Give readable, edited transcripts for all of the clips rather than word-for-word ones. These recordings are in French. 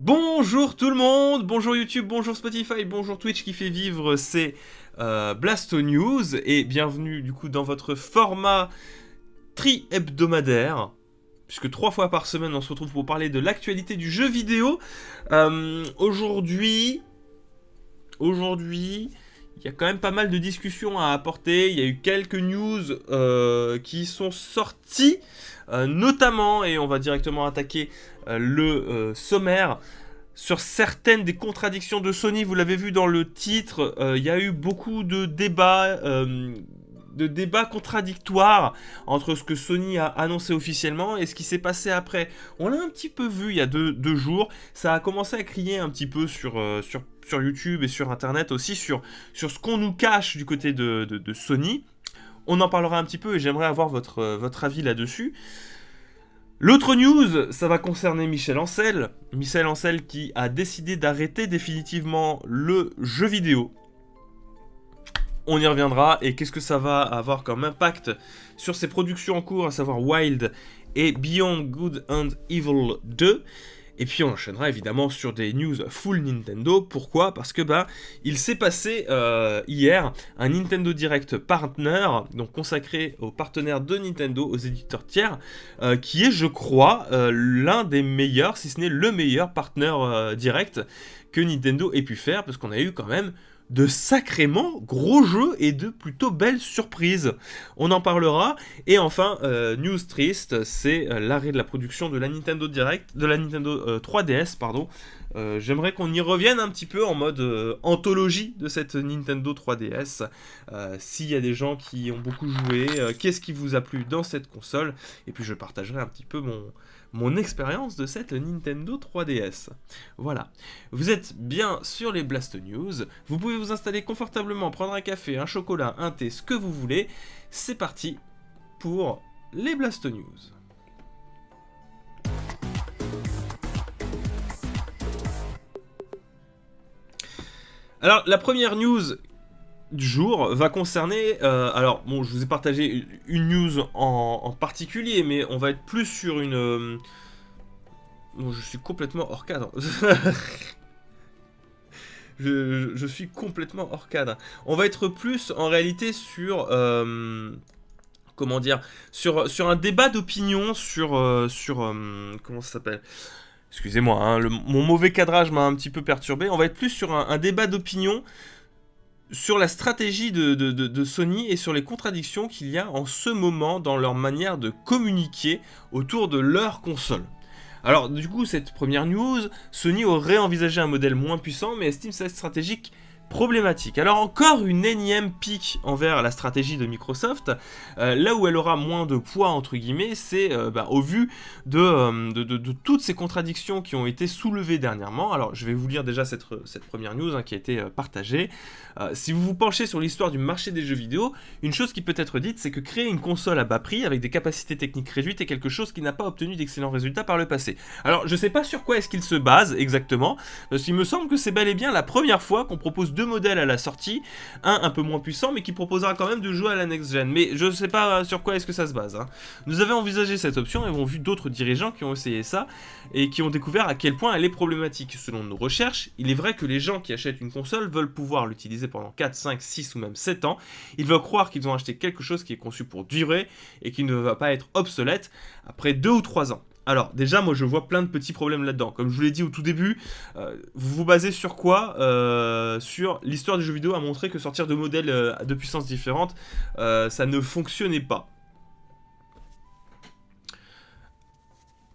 Bonjour tout le monde, bonjour YouTube, bonjour Spotify, bonjour Twitch qui fait vivre ces Blasto News et bienvenue du coup dans votre format tri-hebdomadaire, puisque 3 fois par semaine on se retrouve pour parler de l'actualité du jeu vidéo. Aujourd'hui, il y a quand même pas mal de discussions à apporter. Il y a eu quelques news qui sont sorties, notamment, et on va directement attaquer le sommaire, sur certaines des contradictions de Sony. Vous l'avez vu dans le titre, il y a eu beaucoup de débats contradictoires entre ce que Sony a annoncé officiellement et ce qui s'est passé après. On l'a un petit peu vu il y a deux jours. Ça a commencé à crier un petit peu sur YouTube et sur Internet aussi, sur ce qu'on nous cache du côté de Sony. On en parlera un petit peu et j'aimerais avoir votre avis là-dessus. L'autre news, ça va concerner Michel Ancel. Michel Ancel qui a décidé d'arrêter définitivement le jeu vidéo. On y reviendra, et qu'est-ce que ça va avoir comme impact sur ses productions en cours, à savoir Wild et Beyond Good and Evil 2. Et puis on enchaînera évidemment sur des news full Nintendo. Pourquoi ? Parce que il s'est passé hier un Nintendo Direct Partner, donc consacré aux partenaires de Nintendo, aux éditeurs tiers, qui est, je crois, l'un des meilleurs, si ce n'est le meilleur partenaire direct que Nintendo ait pu faire, parce qu'on a eu quand même de sacrément gros jeux et de plutôt belles surprises. On en parlera. Et enfin, news triste, c'est l'arrêt de la production de la Nintendo Direct, de la Nintendo 3DS, pardon. J'aimerais qu'on y revienne un petit peu en mode anthologie de cette Nintendo 3DS. S'il y a des gens qui ont beaucoup joué, qu'est-ce qui vous a plu dans cette console ? Et puis je partagerai un petit peu mon expérience de cette Nintendo 3DS. Voilà. Vous êtes bien sur les Blast News. Vous pouvez vous installer confortablement, prendre un café, un chocolat, un thé, ce que vous voulez. C'est parti pour les Blast News. Alors, la première news du jour va concerner... alors, bon, je vous ai partagé une news en particulier, mais on va être plus sur une... Bon, je suis complètement hors cadre. je suis complètement hors cadre. On va être plus, en réalité, sur... comment dire, sur un débat d'opinion comment ça s'appelle ? Excusez-moi, hein, mon mauvais cadrage m'a un petit peu perturbé. On va être plus sur un débat d'opinion sur la stratégie de Sony et sur les contradictions qu'il y a en ce moment dans leur manière de communiquer autour de leur console. Alors du coup, cette première news, Sony aurait envisagé un modèle moins puissant mais estime cette stratégie problématique. Alors encore une énième pique envers la stratégie de Microsoft, là où elle aura moins de poids entre guillemets, c'est au vu de toutes ces contradictions qui ont été soulevées dernièrement. Alors je vais vous lire déjà cette première news qui a été partagée. Si vous vous penchez sur l'histoire du marché des jeux vidéo, une chose qui peut être dite, c'est que créer une console à bas prix avec des capacités techniques réduites est quelque chose qui n'a pas obtenu d'excellents résultats par le passé. Alors je sais pas sur quoi est-ce qu'il se base exactement, parce qu'il me semble que c'est bel et bien la première fois qu'on propose deux modèles à la sortie, un peu moins puissant mais qui proposera quand même de jouer à la next gen, mais je sais pas sur quoi est-ce que ça se base. Nous avions envisagé cette option et avons vu d'autres dirigeants qui ont essayé ça et qui ont découvert à quel point elle est problématique. Selon nos recherches, il est vrai que les gens qui achètent une console veulent pouvoir l'utiliser pendant 4, 5, 6 ou même 7 ans. Ils veulent croire qu'ils ont acheté quelque chose qui est conçu pour durer et qui ne va pas être obsolète après 2 ou 3 ans. Alors déjà, moi je vois plein de petits problèmes là-dedans. Comme je vous l'ai dit au tout début, vous vous basez sur quoi ? Sur l'histoire du jeu vidéo a montré que sortir de modèles de puissance différentes, ça ne fonctionnait pas.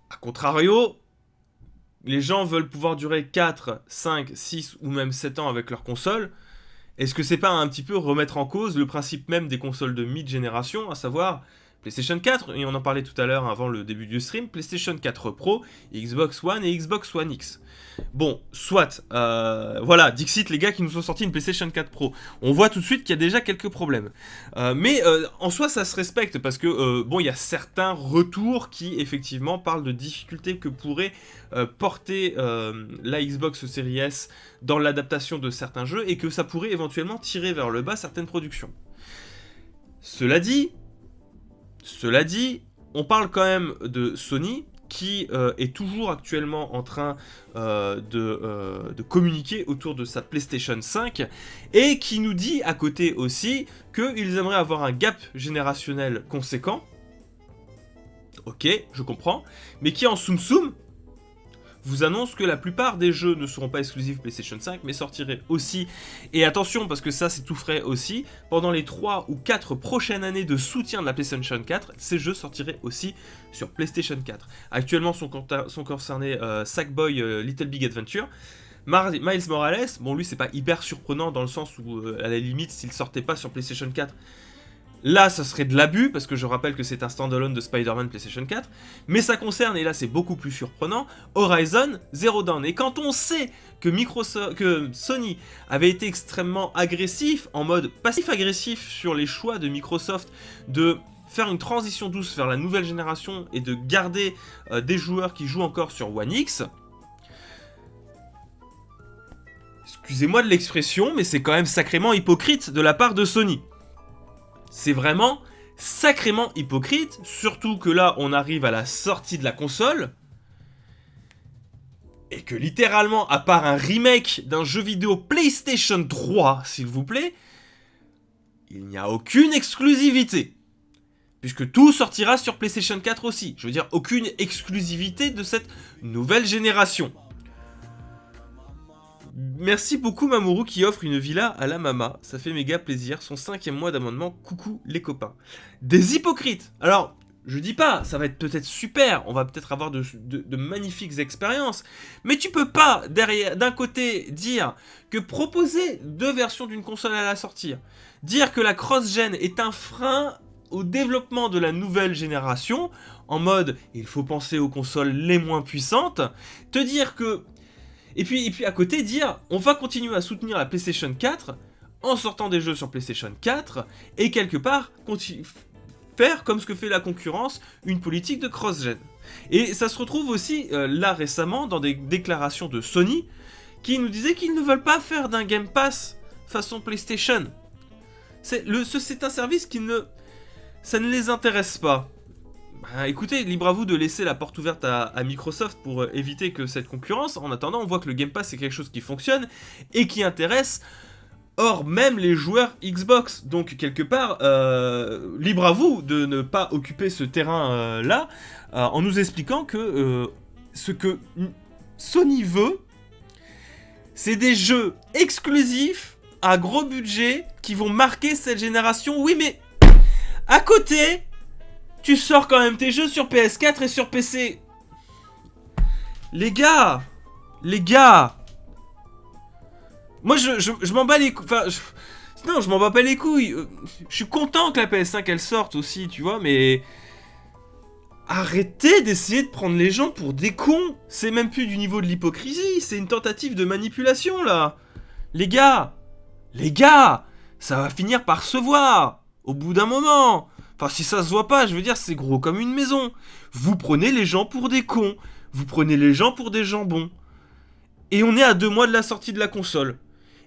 A contrario, les gens veulent pouvoir durer 4, 5, 6 ou même 7 ans avec leur console. Est-ce que c'est pas un petit peu remettre en cause le principe même des consoles de mid-génération, à savoir PlayStation 4, et on en parlait tout à l'heure avant le début du stream, PlayStation 4 Pro, Xbox One et Xbox One X. Bon, soit, voilà, Dixit, les gars qui nous ont sorti une PlayStation 4 Pro. On voit tout de suite qu'il y a déjà quelques problèmes. Mais en soi, ça se respecte parce que, bon, il y a certains retours qui, effectivement, parlent de difficultés que pourrait porter la Xbox Series S dans l'adaptation de certains jeux et que ça pourrait éventuellement tirer vers le bas certaines productions. Cela dit, on parle quand même de Sony qui est toujours actuellement en train de communiquer autour de sa PlayStation 5 et qui nous dit à côté aussi qu'ils aimeraient avoir un gap générationnel conséquent. Ok, je comprends. Mais qui en soum soum vous annonce que la plupart des jeux ne seront pas exclusifs PlayStation 5, mais sortiraient aussi, et attention parce que ça c'est tout frais aussi, pendant les 3 ou 4 prochaines années de soutien de la PlayStation 4, ces jeux sortiraient aussi sur PlayStation 4. Actuellement sont concernés Sackboy Little Big Adventure, Miles Morales, bon lui c'est pas hyper surprenant dans le sens où à la limite s'il sortait pas sur PlayStation 4, là, ça serait de l'abus, parce que je rappelle que c'est un standalone de Spider-Man PlayStation 4, mais ça concerne, et là c'est beaucoup plus surprenant, Horizon Zero Dawn. Et quand on sait que Sony avait été extrêmement agressif, en mode passif-agressif sur les choix de Microsoft de faire une transition douce vers la nouvelle génération et de garder des joueurs qui jouent encore sur One X, excusez-moi de l'expression, mais c'est quand même sacrément hypocrite de la part de Sony. C'est vraiment sacrément hypocrite, surtout que là, on arrive à la sortie de la console, et que littéralement, à part un remake d'un jeu vidéo PlayStation 3, s'il vous plaît, il n'y a aucune exclusivité. Puisque tout sortira sur PlayStation 4 aussi. Je veux dire, aucune exclusivité de cette nouvelle génération. Merci beaucoup Mamoru qui offre une villa à la mama, ça fait méga plaisir, son 5e mois d'abonnement, coucou les copains. Des hypocrites. Alors, je dis pas, ça va être peut-être super, on va peut-être avoir de magnifiques expériences, mais tu peux pas, d'un côté, dire que proposer 2 versions d'une console à la sortie, dire que la cross-gen est un frein au développement de la nouvelle génération, en mode, il faut penser aux consoles les moins puissantes, te dire que Et puis à côté dire, on va continuer à soutenir la PlayStation 4 en sortant des jeux sur PlayStation 4 et quelque part faire comme ce que fait la concurrence, une politique de cross-gen. Et ça se retrouve aussi là récemment dans des déclarations de Sony qui nous disaient qu'ils ne veulent pas faire d'un Game Pass façon PlayStation. C'est un service ça ne les intéresse pas. Bah, écoutez, libre à vous de laisser la porte ouverte à Microsoft pour éviter que cette concurrence. En attendant, on voit que le Game Pass c'est quelque chose qui fonctionne et qui intéresse hors même les joueurs Xbox. Donc quelque part, libre à vous de ne pas occuper ce terrain-là en nous expliquant que ce que Sony veut, c'est des jeux exclusifs à gros budget qui vont marquer cette génération. Oui, mais à côté, tu sors quand même tes jeux sur PS4 et sur PC. Les gars, moi je m'en bats les couilles. Enfin, non, je m'en bats pas les couilles. Je suis content que la PS5 elle sorte aussi, tu vois, mais arrêtez d'essayer de prendre les gens pour des cons. C'est même plus du niveau de l'hypocrisie, c'est une tentative de manipulation là. Les gars, ça va finir par se voir au bout d'un moment. Enfin, si ça se voit pas, je veux dire, c'est gros comme une maison. Vous prenez les gens pour des cons. Vous prenez les gens pour des jambons. Et on est à 2 mois de la sortie de la console.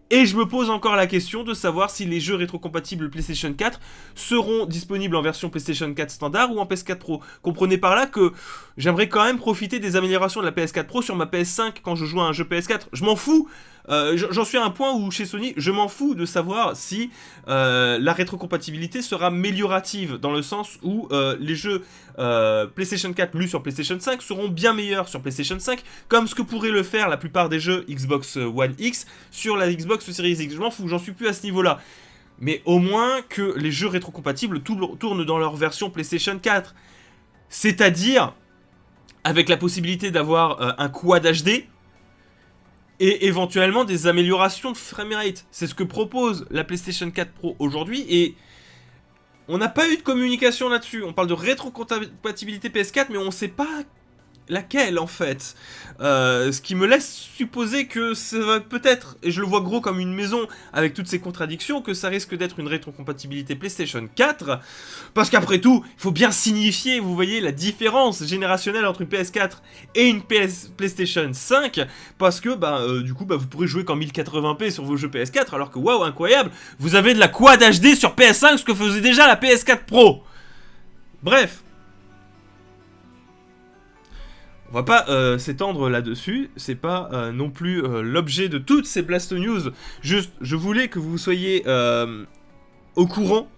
Et je me pose encore la question de savoir si les jeux rétrocompatibles PlayStation 4 seront disponibles en version PlayStation 4 standard ou en PS4 Pro. Comprenez par là que j'aimerais quand même profiter des améliorations de la PS4 Pro sur ma PS5 quand je joue à un jeu PS4. Je m'en fous. J'en suis à un point où chez Sony, je m'en fous de savoir si la rétrocompatibilité sera améliorative, dans le sens où les jeux PlayStation 4 lus sur PlayStation 5 seront bien meilleurs sur PlayStation 5, comme ce que pourraient le faire la plupart des jeux Xbox One X sur la Xbox Series X. Je m'en fous, j'en suis plus à ce niveau-là. Mais au moins que les jeux rétrocompatibles tournent dans leur version PlayStation 4. C'est-à-dire avec la possibilité d'avoir un quad HD et éventuellement des améliorations de framerate. C'est ce que propose la PlayStation 4 Pro aujourd'hui et on n'a pas eu de communication là-dessus. On parle de rétrocompatibilité PS4 mais on ne sait pas laquelle en fait. Ce qui me laisse supposer que ça va peut-être, et je le vois gros comme une maison avec toutes ces contradictions, que ça risque d'être une rétrocompatibilité PlayStation 4. Parce qu'après tout, il faut bien signifier, vous voyez, la différence générationnelle entre une PS4 et une PlayStation 5. Parce que du coup, vous pourrez jouer qu'en 1080p sur vos jeux PS4, alors que waouh, incroyable, vous avez de la Quad HD sur PS5, ce que faisait déjà la PS4 Pro. Bref. On va pas s'étendre là-dessus, c'est pas non plus l'objet de toutes ces Blast News. Juste, je voulais que vous soyez au courant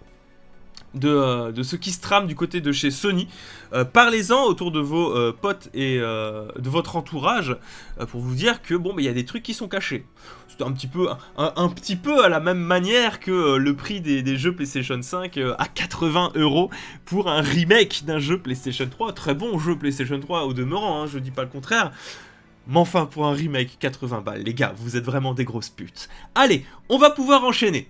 de ce qui se trame du côté de chez Sony. Parlez-en autour de vos potes et de votre entourage pour vous dire que bon, il y a des trucs qui sont cachés. C'est un petit peu à la même manière que le prix des jeux PlayStation 5 à 80 € pour un remake d'un jeu PlayStation 3. Très bon jeu PlayStation 3 au demeurant, hein, je dis pas le contraire. Mais enfin, pour un remake, 80 balles, les gars, vous êtes vraiment des grosses putes. Allez, on va pouvoir enchaîner.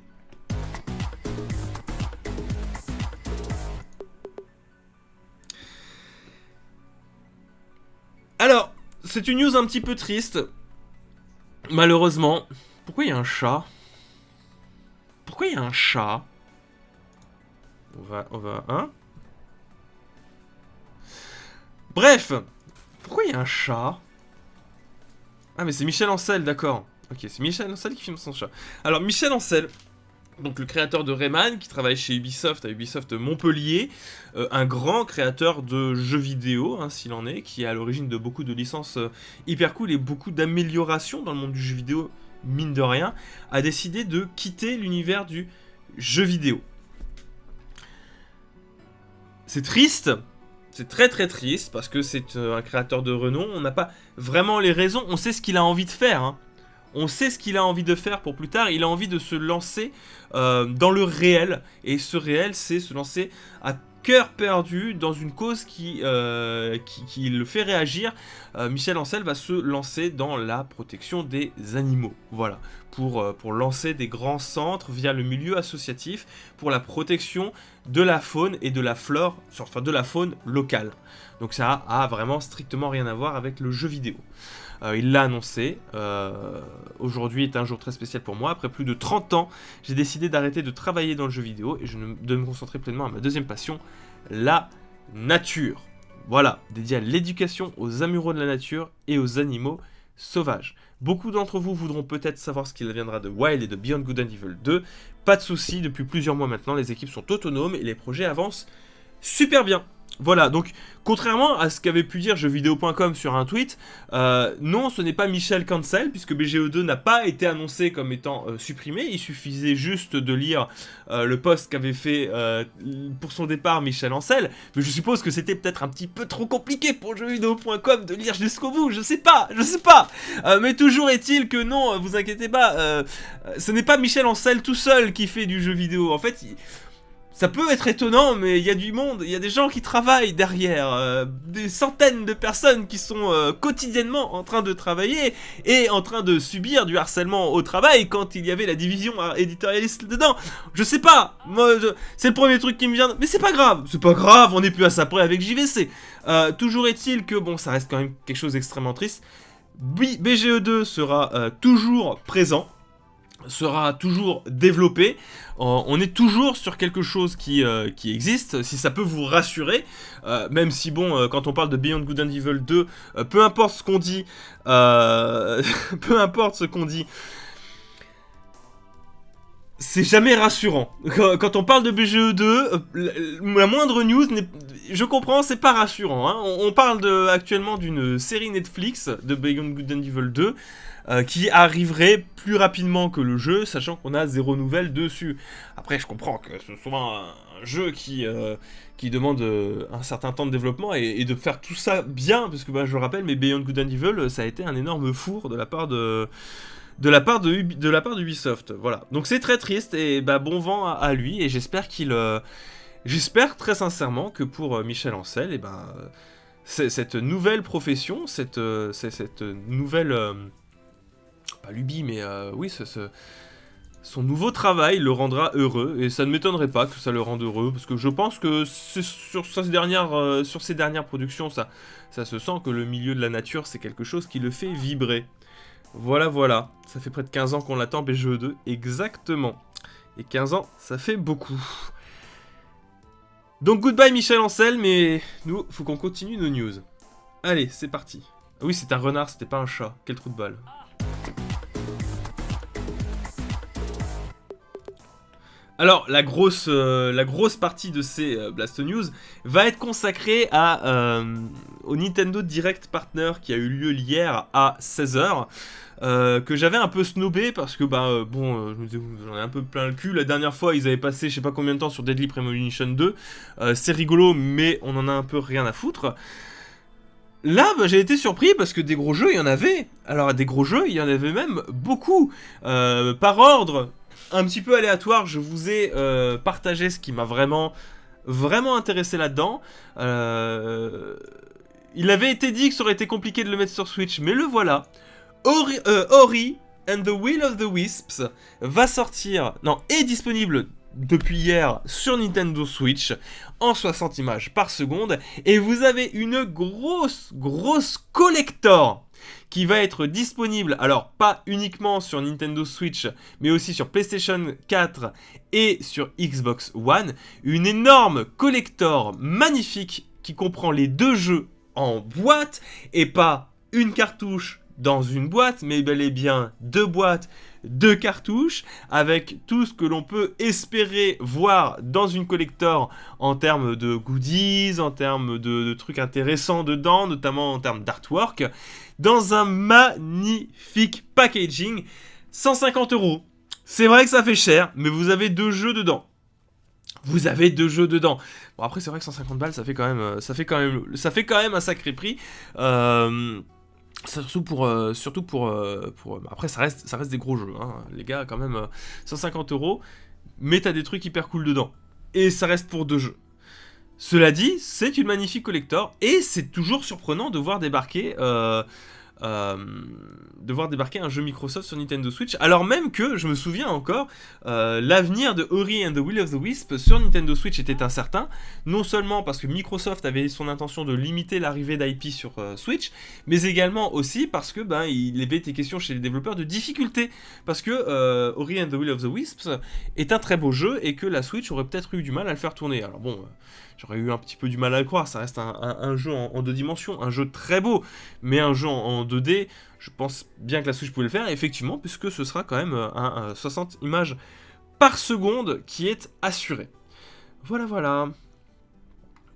Alors, c'est une news un petit peu triste. Malheureusement. Pourquoi il y a un chat? Pourquoi il y a un chat? On va, hein? Bref. Pourquoi il y a un chat? Ah, mais c'est Michel Ancel, d'accord. Ok, c'est Michel Ancel qui filme son chat. Alors, Michel Ancel, donc le créateur de Rayman, qui travaille chez Ubisoft, à Ubisoft Montpellier, un grand créateur de jeux vidéo, hein, s'il en est, qui est à l'origine de beaucoup de licences hyper cool et beaucoup d'améliorations dans le monde du jeu vidéo, mine de rien, a décidé de quitter l'univers du jeu vidéo. C'est triste, c'est très très triste, parce que c'est un créateur de renom, on n'a pas vraiment les raisons, on sait ce qu'il a envie de faire, hein. On sait ce qu'il a envie de faire pour plus tard. Il a envie de se lancer dans le réel. Et ce réel, c'est se lancer à cœur perdu dans une cause qui le fait réagir. Michel Ancel va se lancer dans la protection des animaux. Voilà. Pour lancer des grands centres via le milieu associatif pour la protection de la faune et de la flore, enfin de la faune locale. Donc ça a vraiment strictement rien à voir avec le jeu vidéo. Il l'a annoncé. Aujourd'hui est un jour très spécial pour moi. Après plus de 30 ans, j'ai décidé d'arrêter de travailler dans le jeu vidéo et de me concentrer pleinement à ma deuxième passion, la nature. Voilà, dédié à l'éducation aux amoureux de la nature et aux animaux sauvages. Beaucoup d'entre vous voudront peut-être savoir ce qu'il adviendra de Wild et de Beyond Good and Evil 2. Pas de soucis, depuis plusieurs mois maintenant, les équipes sont autonomes et les projets avancent super bien. Voilà, donc contrairement à ce qu'avait pu dire jeuxvideo.com sur un tweet, non, ce n'est pas Michel Cancel, puisque BGE2 n'a pas été annoncé comme étant supprimé. Il suffisait juste de lire le post qu'avait fait pour son départ Michel Ancel. Mais je suppose que c'était peut-être un petit peu trop compliqué pour jeuxvideo.com de lire jusqu'au bout, je sais pas. Mais toujours est-il que non, vous inquiétez pas, ce n'est pas Michel Ancel tout seul qui fait du jeu vidéo. En fait, ça peut être étonnant, mais il y a du monde, il y a des gens qui travaillent derrière, des centaines de personnes qui sont quotidiennement en train de travailler et en train de subir du harcèlement au travail quand il y avait la division éditorialiste dedans. Je sais pas, moi, c'est le premier truc qui me vient, mais c'est pas grave, on n'est plus à ça près avec JVC. Toujours est-il que, bon, ça reste quand même quelque chose d'extrêmement triste. BGE2 sera toujours présent, sera toujours développé. On est toujours sur quelque chose qui existe, si ça peut vous rassurer, même si bon, quand on parle de Beyond Good and Evil 2, peu importe ce qu'on dit, c'est jamais rassurant. Quand on parle de BGE2, la moindre news, je comprends, c'est pas rassurant, hein. On parle actuellement d'une série Netflix de Beyond Good and Evil 2, qui arriverait plus rapidement que le jeu, sachant qu'on a zéro nouvelle dessus. Après, je comprends que c'est souvent un jeu qui demande un certain temps de développement et de faire tout ça bien, parce que bah, je le rappelle, mais Beyond Good and Evil, ça a été un énorme four de la part d'Ubisoft. Voilà. Donc c'est très triste et bah, bon vent à lui, et j'espère j'espère très sincèrement que pour Michel Ancel, et ben cette nouvelle profession, cette nouvelle pas lubie, mais oui, son nouveau travail le rendra heureux, et ça ne m'étonnerait pas que ça le rende heureux, parce que je pense que sur ces dernières productions, ça se sent que le milieu de la nature, c'est quelque chose qui le fait vibrer. Voilà, ça fait près de 15 ans qu'on l'attend, BGE2, exactement. Et 15 ans, ça fait beaucoup. Donc goodbye Michel Ancel, mais nous, faut qu'on continue nos news. Allez, c'est parti. Ah oui, c'est un renard, c'était pas un chat. Quel trou de balle. Alors, la grosse partie de ces Blast News va être consacrée à au Nintendo Direct Partner qui a eu lieu hier à 16h. Que j'avais un peu snobé parce que je me disais j'en ai un peu plein le cul. La dernière fois ils avaient passé je sais pas combien de temps sur Deadly Premonition 2. C'est rigolo mais on en a un peu rien à foutre. Là j'ai été surpris parce que des gros jeux il y en avait. Alors des gros jeux il y en avait même beaucoup. Par ordre un petit peu aléatoire je vous ai partagé ce qui m'a vraiment intéressé là-dedans. Il avait été dit que ça aurait été compliqué de le mettre sur Switch mais le voilà. Ori and the Will of the Wisps va sortir, est disponible depuis hier sur Nintendo Switch en 60 images par seconde et vous avez une grosse collector qui va être disponible, alors pas uniquement sur Nintendo Switch mais aussi sur PlayStation 4 et sur Xbox One, une énorme collector magnifique qui comprend les deux jeux en boîte et pas une cartouche dans une boîte, mais bel et bien 2 boîtes, 2 cartouches, avec tout ce que l'on peut espérer voir dans une collector en termes de goodies, en termes de trucs intéressants dedans, notamment en termes d'artwork, dans un magnifique packaging, 150 €. C'est vrai que ça fait cher, mais vous avez 2 jeux dedans. Vous avez 2 jeux dedans. Bon après c'est vrai que 150 balles ça fait quand même un sacré prix. Surtout pour après ça reste des gros jeux hein. Les gars quand même 150 €, mais t'as des trucs hyper cool dedans et ça reste pour 2 jeux. Cela dit c'est une magnifique collector et c'est toujours surprenant de voir débarquer un jeu Microsoft sur Nintendo Switch, alors même que, je me souviens encore, l'avenir de Ori and the Will of the Wisp sur Nintendo Switch était incertain, non seulement parce que Microsoft avait son intention de limiter l'arrivée d'IP sur Switch, mais également aussi parce que il avait été question chez les développeurs de difficultés, parce que Ori and the Will of the Wisps est un très beau jeu et que la Switch aurait peut-être eu du mal à le faire tourner. Alors bon, j'aurais eu un petit peu du mal à le croire, ça reste un jeu en 2 dimensions, un jeu très beau, mais un jeu en 2D, je pense bien que la Switch pouvait le faire, effectivement, puisque ce sera quand même un 60 images par seconde qui est assuré. Voilà.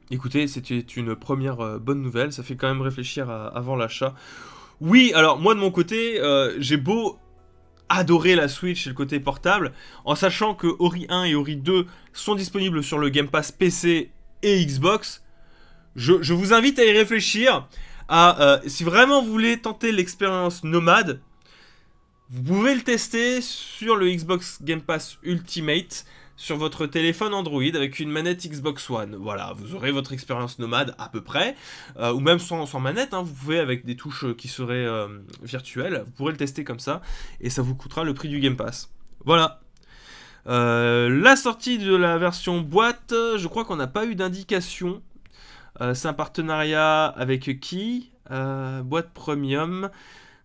Écoutez, c'était une première bonne nouvelle, ça fait quand même réfléchir avant l'achat. Oui, alors moi de mon côté, j'ai beau adorer la Switch et le côté portable, en sachant que Ori 1 et Ori 2 sont disponibles sur le Game Pass PC et Xbox, je vous invite à y réfléchir. Si vraiment vous voulez tenter l'expérience nomade, vous pouvez le tester sur le Xbox Game Pass Ultimate sur votre téléphone Android avec une manette Xbox One. Voilà, vous aurez votre expérience nomade à peu près, ou même sans manette, hein, vous pouvez avec des touches qui seraient virtuelles, vous pourrez le tester comme ça, et ça vous coûtera le prix du Game Pass. Voilà. La sortie de la version boîte, je crois qu'on n'a pas eu d'indication. C'est un partenariat avec qui boîte premium.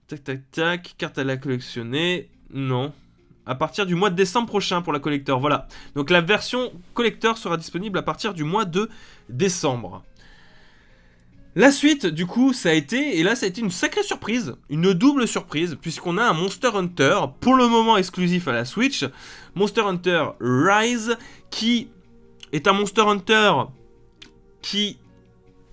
Tac. Carte à la collectionner. Non. À partir du mois de décembre prochain pour la collector. Voilà. Donc la version collector sera disponible à partir du mois de décembre. La suite, du coup, ça a été une sacrée surprise, une double surprise, puisqu'on a un Monster Hunter, pour le moment exclusif à la Switch, Monster Hunter Rise, qui est un Monster Hunter qui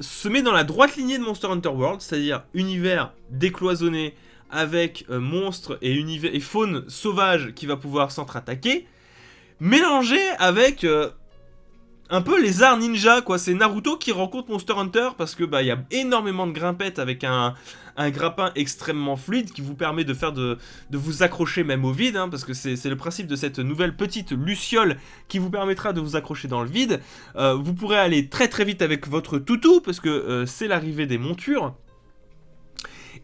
se met dans la droite lignée de Monster Hunter World, c'est-à-dire univers décloisonné avec monstres et faune sauvage qui va pouvoir s'entre-attaquer, mélangé avec un peu les arts ninja, quoi. C'est Naruto qui rencontre Monster Hunter parce que y a énormément de grimpettes avec un grappin extrêmement fluide qui vous permet de vous accrocher même au vide, hein, parce que c'est le principe de cette nouvelle petite luciole qui vous permettra de vous accrocher dans le vide. Vous pourrez aller très très vite avec votre toutou parce que c'est l'arrivée des montures.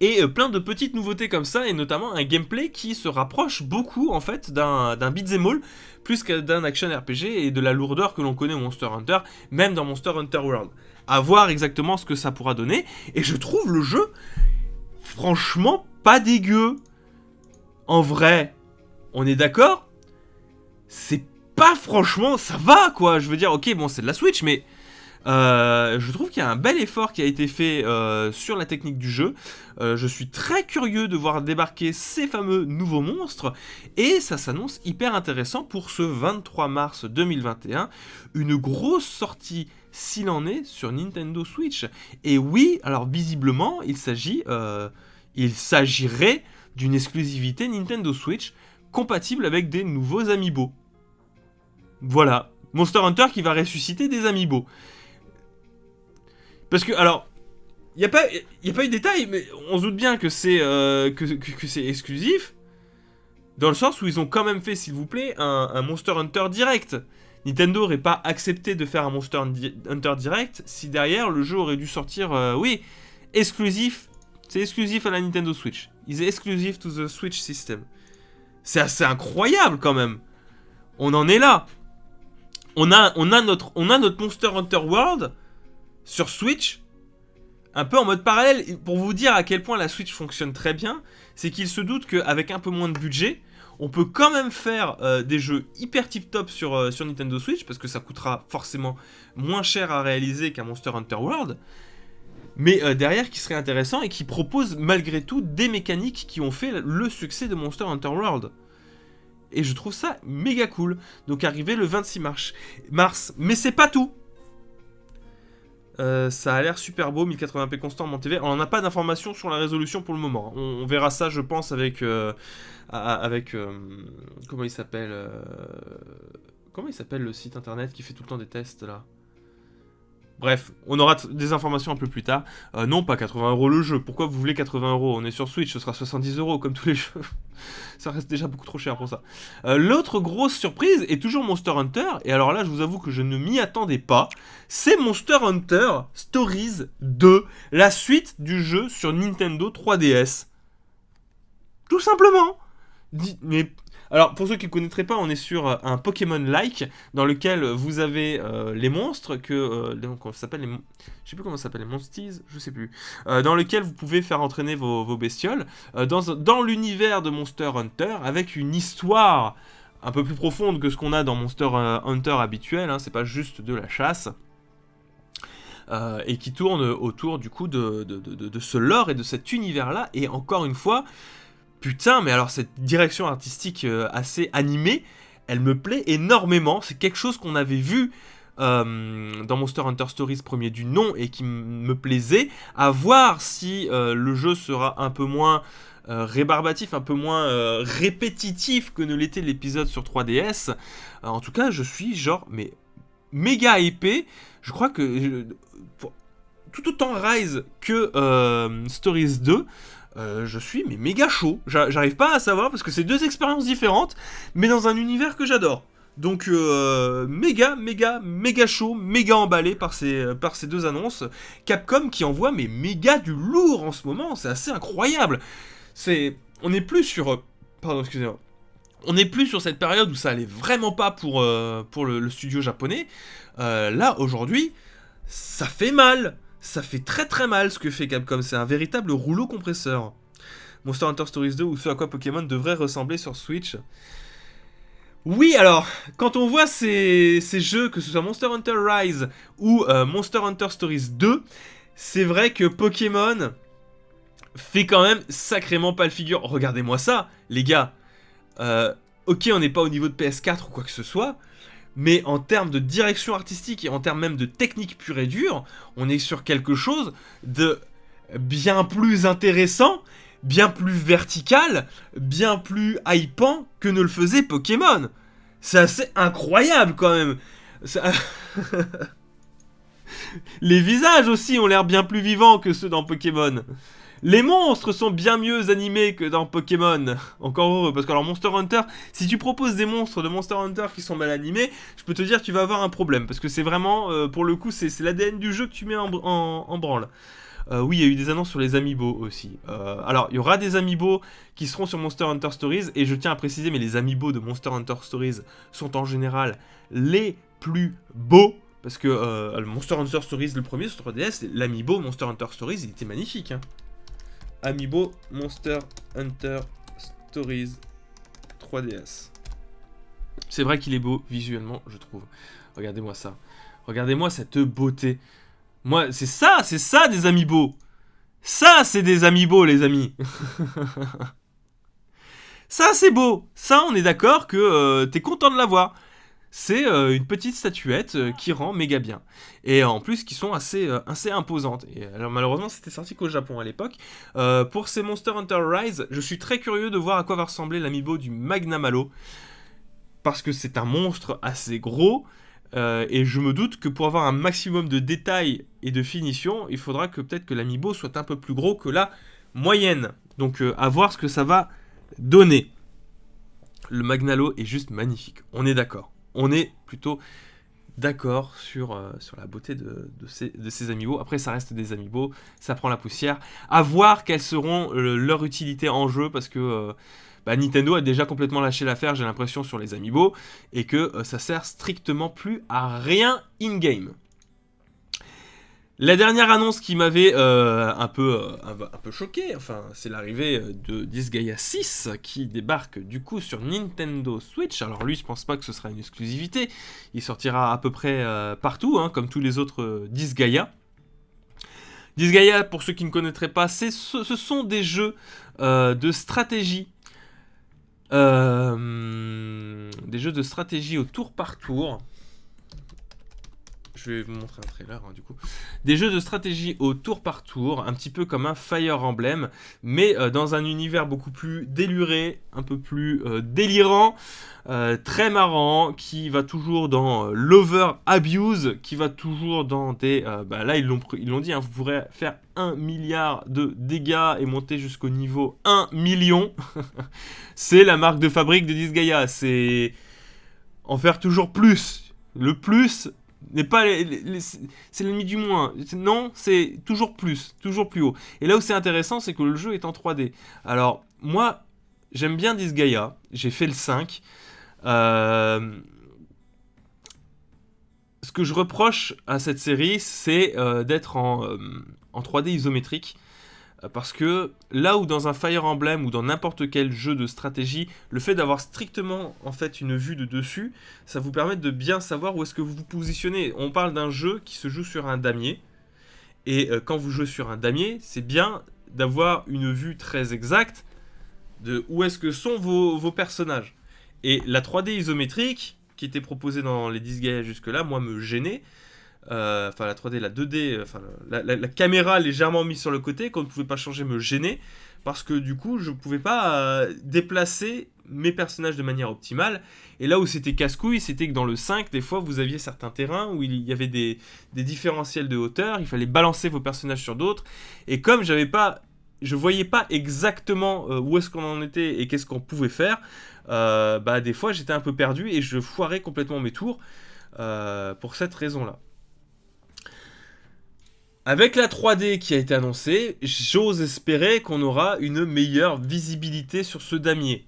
Et plein de petites nouveautés comme ça, et notamment un gameplay qui se rapproche beaucoup en fait d'un beat'em all, plus que d'un action RPG et de la lourdeur que l'on connaît au Monster Hunter, même dans Monster Hunter World. À voir exactement ce que ça pourra donner, et je trouve le jeu franchement pas dégueu. En vrai, on est d'accord ? C'est pas franchement, ça va quoi, je veux dire, ok bon c'est de la Switch, mais Je trouve qu'il y a un bel effort qui a été fait sur la technique du jeu. Je suis très curieux de voir débarquer ces fameux nouveaux monstres. Et ça s'annonce hyper intéressant pour ce 23 mars 2021. Une grosse sortie s'il en est sur Nintendo Switch. Et oui, alors visiblement, il s'agirait d'une exclusivité Nintendo Switch compatible avec des nouveaux amiibo. Voilà, Monster Hunter qui va ressusciter des amiibo. Parce que, alors, il n'y a pas eu de détails, mais on se doute bien que c'est que c'est exclusif, dans le sens où ils ont quand même fait, s'il vous plaît, un Monster Hunter direct. Nintendo n'aurait pas accepté de faire un Monster Hunter direct si derrière le jeu aurait dû sortir, oui, exclusif, c'est exclusif à la Nintendo Switch. Is exclusive to the Switch system. C'est assez incroyable quand même. On en est là. On a notre Monster Hunter World sur Switch, un peu en mode parallèle. Pour vous dire à quel point la Switch fonctionne très bien, c'est qu'il se doute qu'avec un peu moins de budget, on peut quand même faire des jeux hyper tip-top sur Nintendo Switch, parce que ça coûtera forcément moins cher à réaliser qu'un Monster Hunter World, mais derrière qui serait intéressant et qui propose malgré tout des mécaniques qui ont fait le succès de Monster Hunter World. Et je trouve ça méga cool. Donc arrivé le 26 mars. Mais c'est pas tout. Ça a l'air super beau, 1080p constant en TV. On n'a pas d'informations sur la résolution pour le moment. On verra ça, je pense, avec comment il s'appelle le site internet qui fait tout le temps des tests là. Bref, on aura des informations un peu plus tard. Non, pas 80€ le jeu. Pourquoi vous voulez 80€? On est sur Switch, ce sera 70€ comme tous les jeux. Ça reste déjà beaucoup trop cher pour ça. L'autre grosse surprise est toujours Monster Hunter. Et alors là, je vous avoue que je ne m'y attendais pas. C'est Monster Hunter Stories 2, la suite du jeu sur Nintendo 3DS. Tout simplement. Mais alors, pour ceux qui ne connaîtraient pas, on est sur un Pokémon-like dans lequel vous avez les monstres comment ça s'appelle je sais plus comment ça s'appelle, les Monsties, je sais plus. Dans lequel vous pouvez faire entraîner vos bestioles dans l'univers de Monster Hunter avec une histoire un peu plus profonde que ce qu'on a dans Monster Hunter habituel. Hein, c'est pas juste de la chasse. Et qui tourne autour du coup de ce lore et de cet univers-là. Et encore une fois. Putain, mais alors cette direction artistique assez animée, elle me plaît énormément. C'est quelque chose qu'on avait vu dans Monster Hunter Stories premier du nom et qui me plaisait. À voir si le jeu sera un peu moins rébarbatif, un peu moins répétitif que ne l'était l'épisode sur 3DS. En tout cas, je suis genre mais méga épais. Je crois que tout autant Rise que Stories 2. Je suis mais méga chaud, j'arrive pas à savoir parce que c'est deux expériences différentes, mais dans un univers que j'adore. Donc méga chaud, méga emballé par ces deux annonces. Capcom qui envoie mais méga du lourd en ce moment, c'est assez incroyable. On n'est plus sur, pardon excusez-moi, on n'est plus sur cette période où ça allait vraiment pas pour le studio japonais. Là aujourd'hui, ça fait mal. Ça fait très très mal ce que fait Capcom, c'est un véritable rouleau compresseur. Monster Hunter Stories 2 ou ce à quoi Pokémon devrait ressembler sur Switch. Oui, alors, quand on voit ces jeux, que ce soit Monster Hunter Rise ou Monster Hunter Stories 2, c'est vrai que Pokémon fait quand même sacrément pas le figure. Regardez-moi ça, les gars. Ok, on n'est pas au niveau de PS4 ou quoi que ce soit, mais en termes de direction artistique et en termes même de technique pure et dure, on est sur quelque chose de bien plus intéressant, bien plus vertical, bien plus hypant que ne le faisait Pokémon. C'est assez incroyable quand même. Les visages aussi ont l'air bien plus vivants que ceux dans Pokémon. Les monstres sont bien mieux animés que dans Pokémon. Encore heureux, parce que alors Monster Hunter, si tu proposes des monstres de Monster Hunter qui sont mal animés, je peux te dire que tu vas avoir un problème, parce que c'est vraiment, pour le coup, c'est l'ADN du jeu que tu mets en branle. Oui, il y a eu des annonces sur les amiibo aussi. Alors, il y aura des amiibo qui seront sur Monster Hunter Stories, et je tiens à préciser, mais les amiibo de Monster Hunter Stories sont en général les plus beaux. Parce que le Monster Hunter Stories, le premier sur 3DS, l'amiibo Monster Hunter Stories, il était magnifique, hein. Amiibo Monster Hunter Stories 3DS. C'est vrai qu'il est beau visuellement, je trouve. Regardez-moi ça. Regardez-moi cette beauté. Moi, c'est ça des amiibo. Ça, c'est des amiibo, les amis. Ça, c'est beau. Ça, on est d'accord que t'es content de l'avoir. C'est une petite statuette qui rend méga bien. Et en plus, qui sont assez imposantes. Et alors, malheureusement, c'était sorti qu'au Japon à l'époque. Pour ces Monster Hunter Rise, je suis très curieux de voir à quoi va ressembler l'amiibo du Magnamalo. Parce que c'est un monstre assez gros. Et je me doute que pour avoir un maximum de détails et de finition, il faudra que peut-être que l'amiibo soit un peu plus gros que la moyenne. Donc à voir ce que ça va donner. Le Magnalo est juste magnifique, on est d'accord. On est plutôt d'accord sur la beauté de ces amiibo. Après, ça reste des amiibo, ça prend la poussière. À voir quelles seront leur utilité en jeu, parce que Nintendo a déjà complètement lâché l'affaire, j'ai l'impression, sur les amiibo, et que ça sert strictement plus à rien in-game. La dernière annonce qui m'avait un peu choqué, enfin, c'est l'arrivée de Disgaea 6 qui débarque du coup sur Nintendo Switch. Alors lui, je pense pas que ce sera une exclusivité, il sortira à peu près partout, hein, comme tous les autres Disgaea. Disgaea, pour ceux qui ne connaîtraient pas, ce sont des jeux de stratégie. Des jeux de stratégie au tour par tour. Je vais vous montrer un trailer du coup. Des jeux de stratégie au tour par tour, un petit peu comme un Fire Emblem, mais dans un univers beaucoup plus déluré, un peu plus délirant, très marrant, qui va toujours dans l'over abuse, qui va toujours dans des... là ils l'ont dit, hein, vous pourrez faire 1 milliard de dégâts et monter jusqu'au niveau 1 million. C'est la marque de fabrique de Disgaea, c'est en faire toujours plus. Le plus... n'est pas c'est l'ennemi du moins. Non, c'est toujours plus haut. Et là où c'est intéressant, c'est que le jeu est en 3D. Alors, moi, j'aime bien Disgaea. J'ai fait le 5. Ce que je reproche à cette série, c'est d'être en 3D isométrique. Parce que là où dans un Fire Emblem ou dans n'importe quel jeu de stratégie, le fait d'avoir strictement en fait une vue de dessus, ça vous permet de bien savoir où est-ce que vous vous positionnez. On parle d'un jeu qui se joue sur un damier, et quand vous jouez sur un damier, c'est bien d'avoir une vue très exacte de où est-ce que sont vos personnages. Et la 3D isométrique, qui était proposée dans les Disgaea jusque-là, moi me gênait. Enfin la 3D, la 2D, enfin la caméra légèrement mise sur le côté, qu'on ne pouvait pas changer, me gênait, parce que du coup je ne pouvais pas déplacer mes personnages de manière optimale. Et là où c'était casse-couille, c'était que dans le 5, des fois vous aviez certains terrains où il y avait des différentiels de hauteur, il fallait balancer vos personnages sur d'autres, et comme je voyais pas exactement où est-ce qu'on en était et qu'est-ce qu'on pouvait faire, des fois j'étais un peu perdu et je foirais complètement mes tours pour cette raison-là. Avec la 3D qui a été annoncée, j'ose espérer qu'on aura une meilleure visibilité sur ce damier.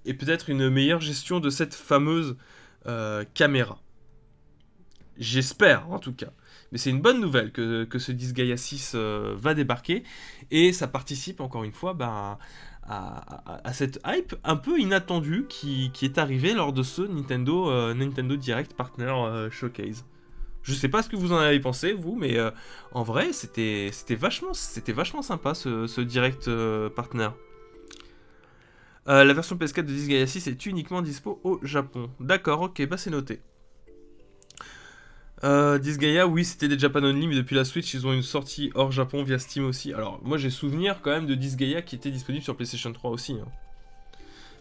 Et peut-être une meilleure gestion de cette fameuse caméra. J'espère en tout cas. Mais c'est une bonne nouvelle que ce Disgaea 6 va débarquer. Et ça participe encore une fois à cette hype un peu inattendue qui est arrivée lors de ce Nintendo Direct Partner Showcase. Je sais pas ce que vous en avez pensé, vous, mais en vrai, c'était vachement sympa ce Direct Partner. La version PS4 de Disgaea 6 est uniquement dispo au Japon. D'accord, ok, bah c'est noté. Disgaea, oui, c'était des Japan Only, mais depuis la Switch, ils ont une sortie hors Japon via Steam aussi. Alors, moi, j'ai souvenir quand même de Disgaea qui était disponible sur PlayStation 3 aussi. Hein.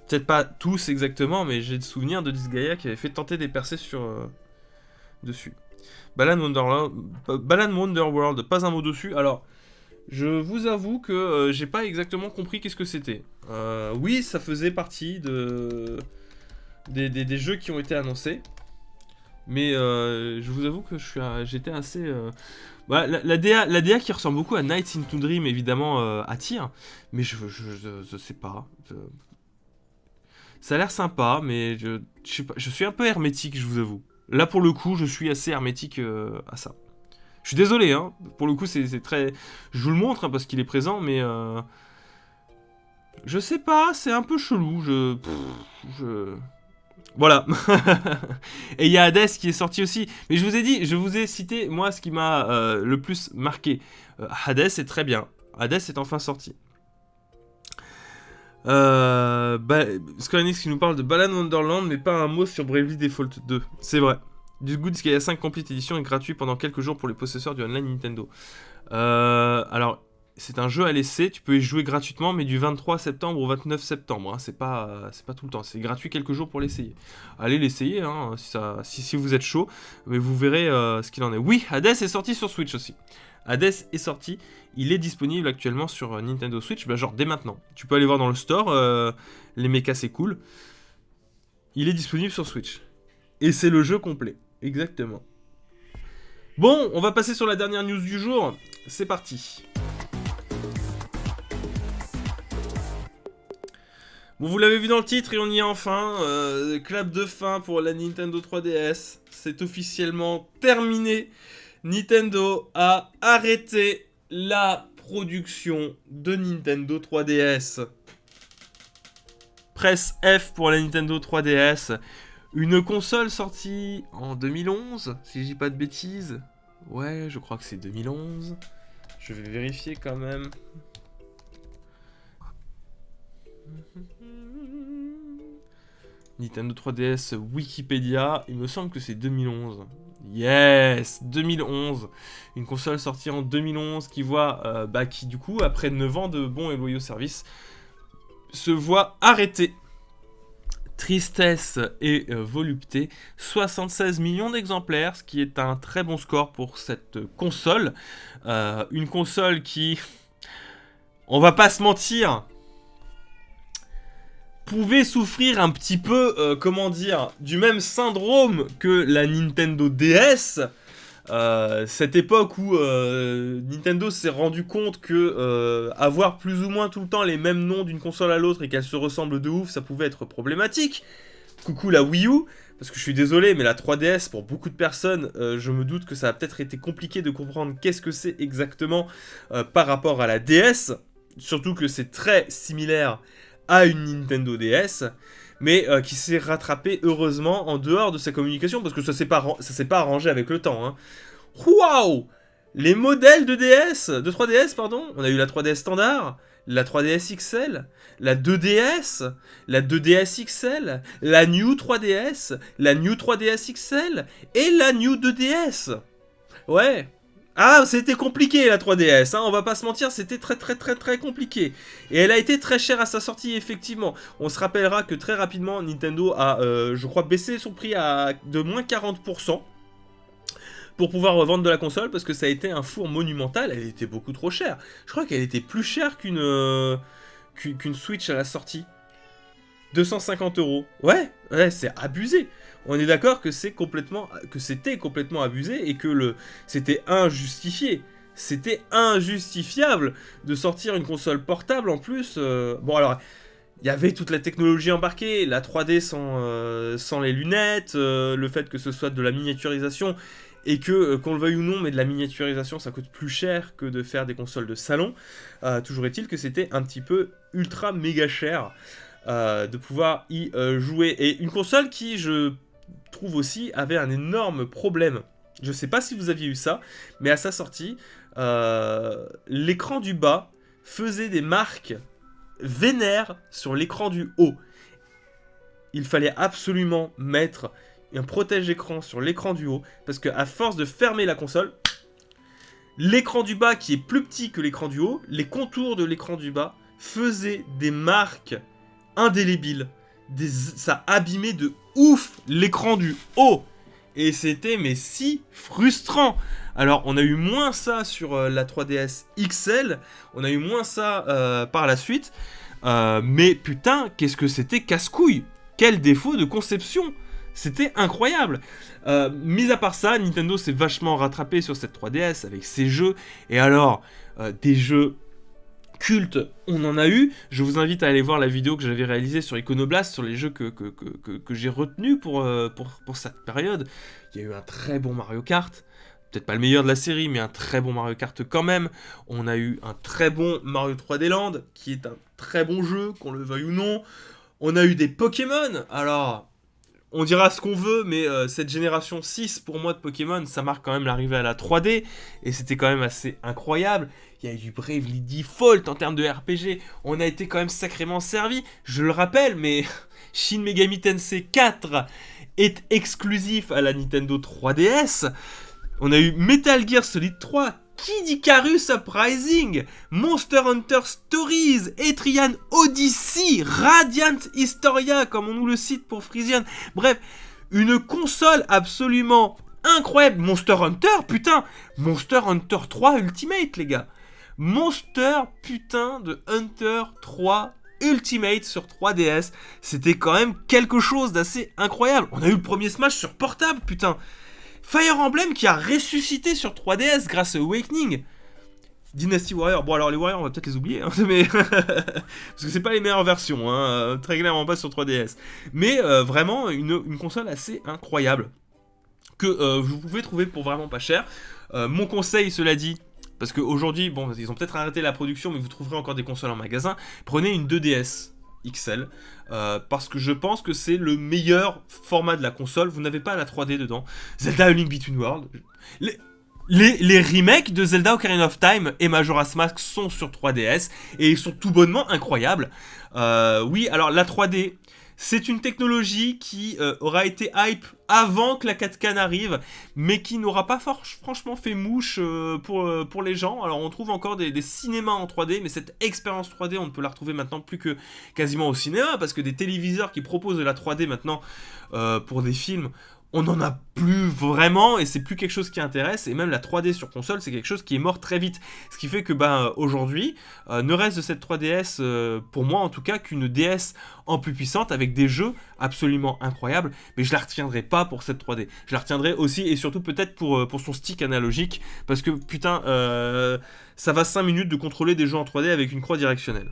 Peut-être pas tous exactement, mais j'ai des souvenirs de Disgaea qui avait fait tenter des percées dessus. Balan Wonderworld, pas un mot dessus. Alors, je vous avoue que j'ai pas exactement compris qu'est-ce que c'était. Oui, ça faisait partie des jeux qui ont été annoncés. Mais je vous avoue que j'étais assez... la DA qui ressemble beaucoup à Nights into Dream, évidemment, attire. Mais je sais pas. Ça a l'air sympa, mais je sais pas, je suis un peu hermétique, je vous avoue. Là, pour le coup, je suis assez hermétique à ça. Je suis désolé, hein. Pour le coup, c'est très... Je vous le montre, hein, parce qu'il est présent, mais... Je sais pas, c'est un peu chelou. Voilà. Et il y a Hades qui est sorti aussi. Mais je vous ai dit, je vous ai cité, moi, ce qui m'a le plus marqué. Hades est très bien. Hades est enfin sorti. Square Enix qui nous parle de Balan Wonderland, mais pas un mot sur Bravely Default 2. C'est vrai. Du Good Skies 5 Complete Edition est gratuit pendant quelques jours pour les possesseurs du online Nintendo. Alors, c'est un jeu à l'essai, tu peux y jouer gratuitement, mais du 23 septembre au 29 septembre. Hein, c'est pas tout le temps, c'est gratuit quelques jours pour l'essayer. Allez l'essayer, hein, si vous êtes chaud, mais vous verrez ce qu'il en est. Oui, Hades est sorti sur Switch aussi. Hades est sorti, il est disponible actuellement sur Nintendo Switch, bah, genre dès maintenant. Tu peux aller voir dans le store, les mechas c'est cool. Il est disponible sur Switch. Et c'est le jeu complet, exactement. Bon, on va passer sur la dernière news du jour. C'est parti. Bon, vous l'avez vu dans le titre et on y est enfin. Clap de fin pour la Nintendo 3DS. C'est officiellement terminé. Nintendo a arrêté la production de Nintendo 3DS. Presse F pour la Nintendo 3DS. Une console sortie en 2011, si je dis pas de bêtises. Ouais, je crois que c'est 2011. Je vais vérifier quand même. Nintendo 3DS Wikipédia, il me semble que c'est 2011. Yes, 2011. Une console sortie en 2011 qui voit, qui du coup, après 9 ans de bons et loyaux services, se voit arrêter. Tristesse et volupté, 76 millions d'exemplaires, ce qui est un très bon score pour cette console. Une console qui, on va pas se mentir, pouvait souffrir un petit peu, du même syndrome que la Nintendo DS. Cette époque où Nintendo s'est rendu compte que avoir plus ou moins tout le temps les mêmes noms d'une console à l'autre et qu'elles se ressemblent de ouf, ça pouvait être problématique. Coucou la Wii U, parce que je suis désolé, mais la 3DS, pour beaucoup de personnes, je me doute que ça a peut-être été compliqué de comprendre qu'est-ce que c'est exactement par rapport à la DS, surtout que c'est très similaire à une Nintendo DS, mais qui s'est rattrapé heureusement en dehors de sa communication, parce que ça s'est pas arrangé avec le temps. Hein. Waouh! Les modèles de 3DS, pardon, on a eu la 3DS standard, la 3DS XL, la 2DS, la 2DS XL, la New 3DS, la New 3DS XL et la New 2DS. Ouais. Ah, c'était compliqué la 3DS, hein, on va pas se mentir, c'était très compliqué. Et elle a été très chère à sa sortie, effectivement. On se rappellera que très rapidement, Nintendo a, je crois, baissé son prix de moins 40% pour pouvoir revendre de la console, parce que ça a été un four monumental, elle était beaucoup trop chère. Je crois qu'elle était plus chère qu'une Switch à la sortie. 250 €. Ouais, c'est abusé. On est d'accord que c'était complètement abusé et que c'était injustifié. C'était injustifiable de sortir une console portable en plus. Bon alors, il y avait toute la technologie embarquée, la 3D sans les lunettes, le fait que ce soit de la miniaturisation et que, qu'on le veuille ou non, mais de la miniaturisation ça coûte plus cher que de faire des consoles de salon. Toujours est-il que c'était un petit peu ultra méga cher. De pouvoir y jouer. Et une console qui, je trouve aussi, avait un énorme problème. Je sais pas si vous aviez eu ça, mais à sa sortie, l'écran du bas faisait des marques vénères sur l'écran du haut. Il fallait absolument mettre un protège-écran sur l'écran du haut, parce qu'à force de fermer la console, l'écran du bas qui est plus petit que l'écran du haut, les contours de l'écran du bas faisaient des marques indélébile. Ça abîmait de ouf l'écran du haut. Et c'était mais si frustrant. Alors on a eu moins ça sur la 3DS XL. On a eu moins ça par la suite. Mais putain, qu'est-ce que c'était casse-couille. Quel défaut de conception. C'était incroyable. Mis à part ça, Nintendo s'est vachement rattrapé sur cette 3DS avec ses jeux. Et alors, des jeux culte, on en a eu. Je vous invite à aller voir la vidéo que j'avais réalisée sur Iconoblast, sur les jeux que j'ai retenus pour cette période. Il y a eu un très bon Mario Kart, peut-être pas le meilleur de la série, mais un très bon Mario Kart quand même. On a eu un très bon Mario 3D Land, qui est un très bon jeu, qu'on le veuille ou non. On a eu des Pokémon, alors... On dira ce qu'on veut, mais cette génération 6 pour moi de Pokémon, ça marque quand même l'arrivée à la 3D, et c'était quand même assez incroyable. Il y a eu du Bravely Default en termes de RPG, on a été quand même sacrément servi, je le rappelle, mais Shin Megami Tensei 4 est exclusif à la Nintendo 3DS. On a eu Metal Gear Solid 3, Kid Icarus Uprising, Monster Hunter Stories, Etrian Odyssey, Radiant Historia, comme on nous le cite pour Frisian. Bref, une console absolument incroyable. Monster Hunter, putain, Monster Hunter 3 Ultimate, les gars. Monster putain de Hunter 3 Ultimate sur 3DS, c'était quand même quelque chose d'assez incroyable. On a eu le premier Smash sur portable, putain. Fire Emblem qui a ressuscité sur 3DS grâce à Awakening. Dynasty Warrior, bon alors les Warriors on va peut-être les oublier, hein, mais parce que c'est pas les meilleures versions, hein, très clairement pas sur 3DS. Mais vraiment une console assez incroyable que vous pouvez trouver pour vraiment pas cher. Mon conseil, cela dit, parce qu'aujourd'hui, bon, ils ont peut-être arrêté la production, mais vous trouverez encore des consoles en magasin, prenez une 2DS XL, parce que je pense que c'est le meilleur format de la console. Vous n'avez pas la 3D dedans. Zelda A Link Between Worlds. Les remakes de Zelda Ocarina of Time et Majora's Mask sont sur 3DS et ils sont tout bonnement incroyables. Oui, alors la 3D, c'est une technologie qui aura été hype avant que la 4K n'arrive, mais qui n'aura pas franchement fait mouche pour les gens. Alors on trouve encore des cinémas en 3D, mais cette expérience 3D, on ne peut la retrouver maintenant plus que quasiment au cinéma, parce que des téléviseurs qui proposent de la 3D maintenant pour des films, on n'en a plus vraiment, et c'est plus quelque chose qui intéresse, et même la 3D sur console, c'est quelque chose qui est mort très vite. Ce qui fait que aujourd'hui, ne reste de cette 3DS, pour moi en tout cas, qu'une DS en plus puissante, avec des jeux absolument incroyables, mais je la retiendrai pas pour cette 3D. Je la retiendrai aussi, et surtout peut-être pour son stick analogique, parce que putain, ça va 5 minutes de contrôler des jeux en 3D avec une croix directionnelle.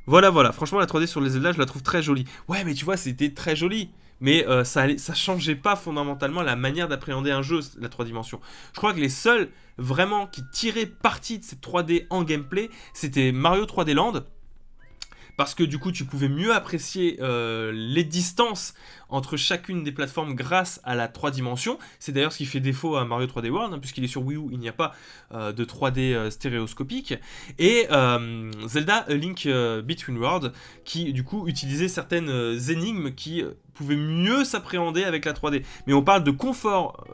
Voilà, franchement la 3D sur les Zelda, je la trouve très jolie. Ouais, mais tu vois, c'était très joli. Mais ça changeait pas fondamentalement la manière d'appréhender un jeu, la 3 dimensions. Je crois que les seuls vraiment qui tiraient parti de cette 3D en gameplay, c'était Mario 3D Land. Parce que du coup, tu pouvais mieux apprécier les distances entre chacune des plateformes grâce à la 3 dimensions. C'est d'ailleurs ce qui fait défaut à Mario 3D World, hein, puisqu'il est sur Wii U, il n'y a pas de 3D stéréoscopique. Et Zelda A Link Between Worlds, qui du coup utilisait certaines énigmes qui pouvaient mieux s'appréhender avec la 3D. Mais on parle de confort,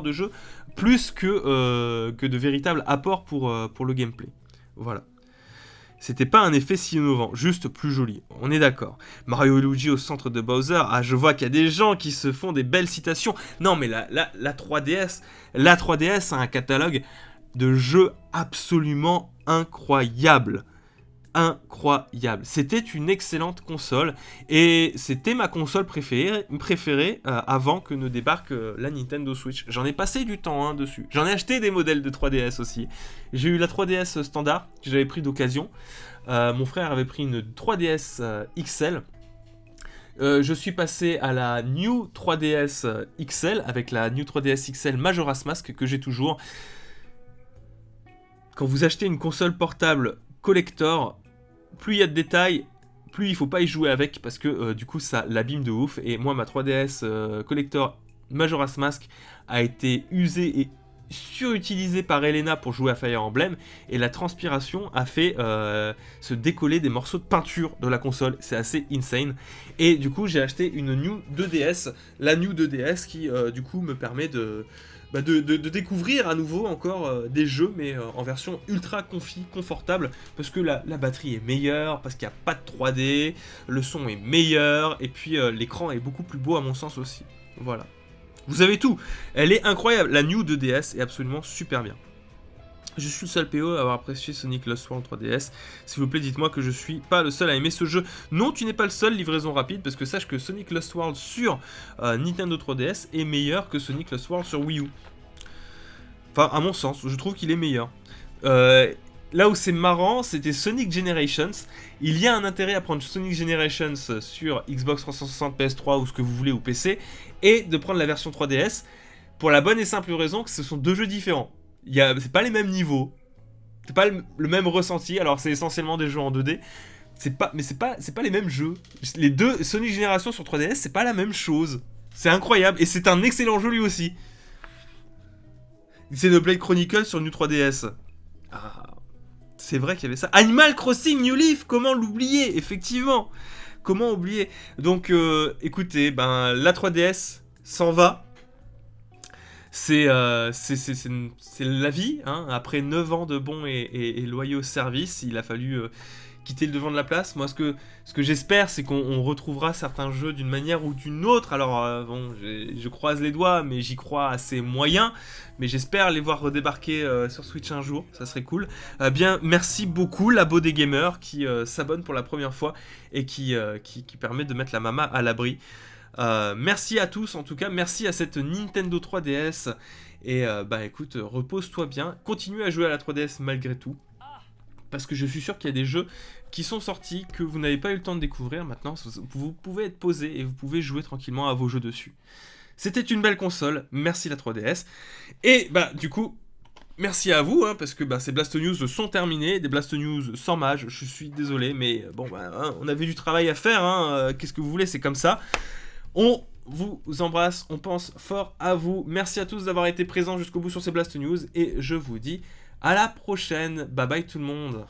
de jeu, plus que de véritable apport pour le gameplay. Voilà. C'était pas un effet si innovant, juste plus joli, on est d'accord. Mario et Luigi au centre de Bowser, ah je vois qu'il y a des gens qui se font des belles citations. Non mais la 3DS a un catalogue de jeux absolument incroyable. C'était une excellente console et c'était ma console préférée avant que ne débarque la Nintendo Switch. J'en ai passé du temps dessus. J'en ai acheté des modèles de 3DS aussi. J'ai eu la 3DS standard que j'avais pris d'occasion. Mon frère avait pris une 3DS XL. Je suis passé à la New 3DS XL avec la New 3DS XL Majora's Mask que j'ai toujours. Quand vous achetez une console portable collector, plus il y a de détails, plus il faut pas y jouer avec parce que du coup ça l'abîme de ouf. Et moi ma 3DS collector Majora's Mask a été usée et surutilisée par Elena pour jouer à Fire Emblem, et la transpiration a fait se décoller des morceaux de peinture de la console. C'est assez insane. Et du coup j'ai acheté une New 2DS, la New 2DS qui du coup me permet de découvrir à nouveau encore des jeux, mais en version ultra confortable, parce que la batterie est meilleure, parce qu'il n'y a pas de 3D, le son est meilleur, et puis l'écran est beaucoup plus beau à mon sens aussi. Voilà. Vous avez tout. Elle est incroyable. La New 2DS est absolument super bien. Je suis le seul PO à avoir apprécié Sonic Lost World 3DS. S'il vous plaît, dites-moi que je suis pas le seul à aimer ce jeu. Non, tu n'es pas le seul, livraison rapide, parce que sache que Sonic Lost World sur Nintendo 3DS est meilleur que Sonic Lost World sur Wii U. Enfin, à mon sens, je trouve qu'il est meilleur. Là où c'est marrant, c'était Sonic Generations. Il y a un intérêt à prendre Sonic Generations sur Xbox 360, PS3 ou ce que vous voulez, ou PC, et de prendre la version 3DS, pour la bonne et simple raison que ce sont deux jeux différents. C'est pas les mêmes niveaux, c'est pas le même ressenti. Alors c'est essentiellement des jeux en 2D, C'est pas les mêmes jeux. Les deux Sonic Génération sur 3DS, c'est pas la même chose. C'est incroyable, et c'est un excellent jeu lui aussi. Xenoblade Chronicles sur New 3DS. Ah, c'est vrai qu'il y avait ça. Animal Crossing New Leaf, comment l'oublier, effectivement. Comment oublier. Donc, écoutez, ben, la 3DS s'en va. C'est la vie, hein. Après 9 ans de bons et loyaux services, il a fallu quitter le devant de la place. Moi, ce que j'espère, c'est qu'on retrouvera certains jeux d'une manière ou d'une autre. Alors, bon, je croise les doigts, mais j'y crois assez moyen. Mais j'espère les voir redébarquer sur Switch un jour, ça serait cool. Bien, merci beaucoup, Labo des Gamers, qui s'abonne pour la première fois et qui permet de mettre la mama à l'abri. Merci à tous, en tout cas, merci à cette Nintendo 3DS. Et bah écoute, repose-toi bien, continue à jouer à la 3DS malgré tout. Parce que je suis sûr qu'il y a des jeux qui sont sortis que vous n'avez pas eu le temps de découvrir. Maintenant, vous pouvez être posé et vous pouvez jouer tranquillement à vos jeux dessus. C'était une belle console, merci la 3DS. Et bah du coup, merci à vous, hein, parce que bah, ces Blast News sont terminés, des Blast News sans mage, je suis désolé, mais bon, bah, hein, on avait du travail à faire, hein, qu'est-ce que vous voulez, c'est comme ça. On vous embrasse, on pense fort à vous. Merci à tous d'avoir été présents jusqu'au bout sur ces Blast News, et je vous dis à la prochaine. Bye bye tout le monde.